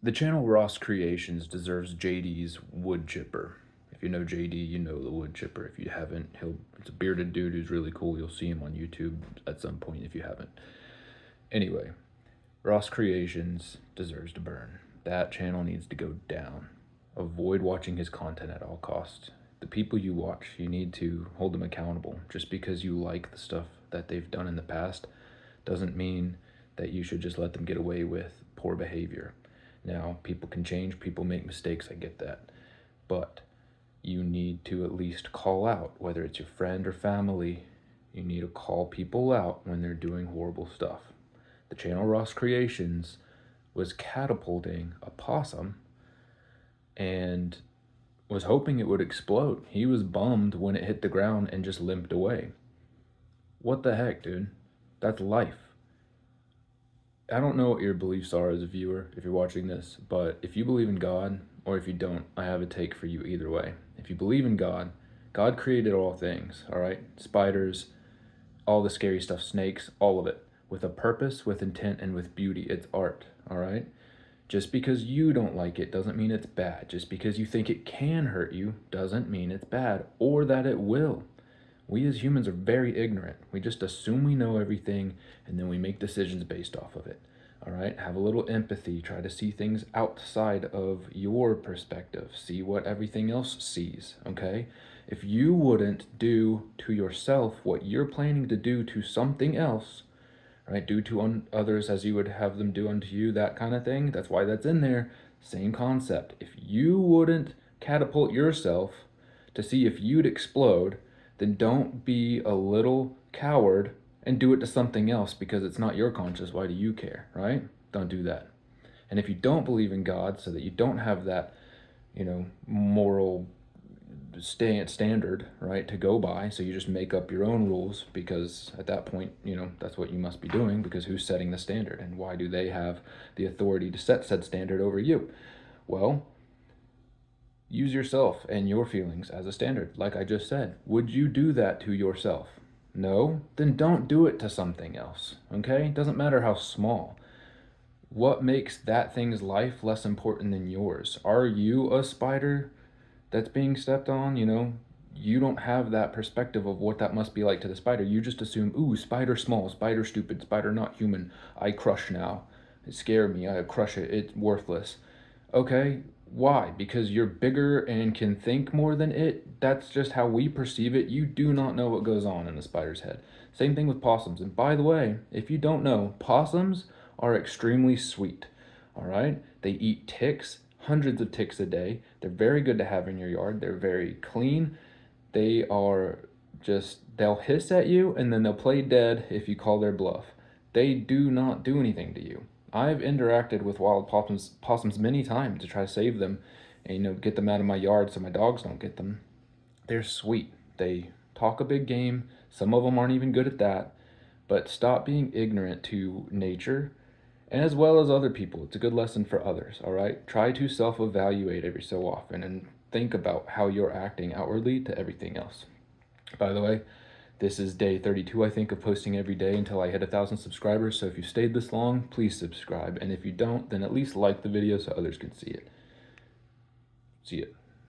The channel Ross Creations deserves JD's wood chipper. If you know JD, you know the wood chipper. If you haven't, it's a bearded dude who's really cool. You'll see him on YouTube at some point if you haven't. Anyway, Ross Creations deserves to burn. That channel needs to go down. Avoid watching his content at all costs. The people you watch, you need to hold them accountable. Just because you like the stuff that they've done in the past doesn't mean that you should just let them get away with poor behavior. Now, people can change, people make mistakes, I get that. But you need to at least call out, whether it's your friend or family, you need to call people out when they're doing horrible stuff. The channel Ross Creations was catapulting a possum and was hoping it would explode. He was bummed when it hit the ground and just limped away. What the heck, dude? That's life. I don't know what your beliefs are as a viewer if you're watching this, but if you believe in God or if you don't, I have a take for you either way. If you believe in God, God created all things, all right? Spiders, all the scary stuff, snakes, all of it, with a purpose, with intent, and with beauty. It's art, all right? Just because you don't like it doesn't mean it's bad. Just because you think it can hurt you doesn't mean it's bad or that it will. We as humans are very ignorant. We just assume we know everything and then we make decisions based off of it. All right? Have a little empathy. Try to see things outside of your perspective. See what everything else sees, okay? If you wouldn't do to yourself what you're planning to do to something else, right? Do to others as you would have them do unto you, that kind of thing. That's why that's in there. Same concept. If you wouldn't catapult yourself to see if you'd explode, then don't be a little coward and do it to something else because it's not your conscience. Why do you care, right? Don't do that. And if you don't believe in God so that you don't have that, moral standard, right, to go by, so you just make up your own rules because at that point, that's what you must be doing because who's setting the standard and why do they have the authority to set said standard over you? Well, use yourself and your feelings as a standard. Like I just said, would you do that to yourself? No? Then don't do it to something else, okay? Doesn't matter how small. What makes that thing's life less important than yours? Are you a spider that's being stepped on? You don't have that perspective of what that must be like to the spider. You just assume, ooh, spider small, spider stupid, spider not human. I crush now. It scared me. I crush it. It's worthless. Okay, why? Because you're bigger and can think more than it? That's just how we perceive it. You do not know what goes on in a spider's head. Same thing with possums. And by the way, if you don't know, possums are extremely sweet. All right? They eat ticks, hundreds of ticks a day. They're very good to have in your yard. They're very clean. They are they'll hiss at you and then they'll play dead if you call their bluff. They do not do anything to you. I've interacted with wild possums many times to try to save them and get them out of my yard so my dogs don't get them. They're sweet. They talk a big game. Some of them aren't even good at that. But stop being ignorant to nature as well as other people. It's a good lesson for others, all right? Try to self-evaluate every so often and think about how you're acting outwardly to everything else. By the way, this is day 32, I think, of posting every day until I hit 1,000 subscribers. So if you stayed this long, please subscribe. And if you don't, then at least like the video so others can see it. See ya.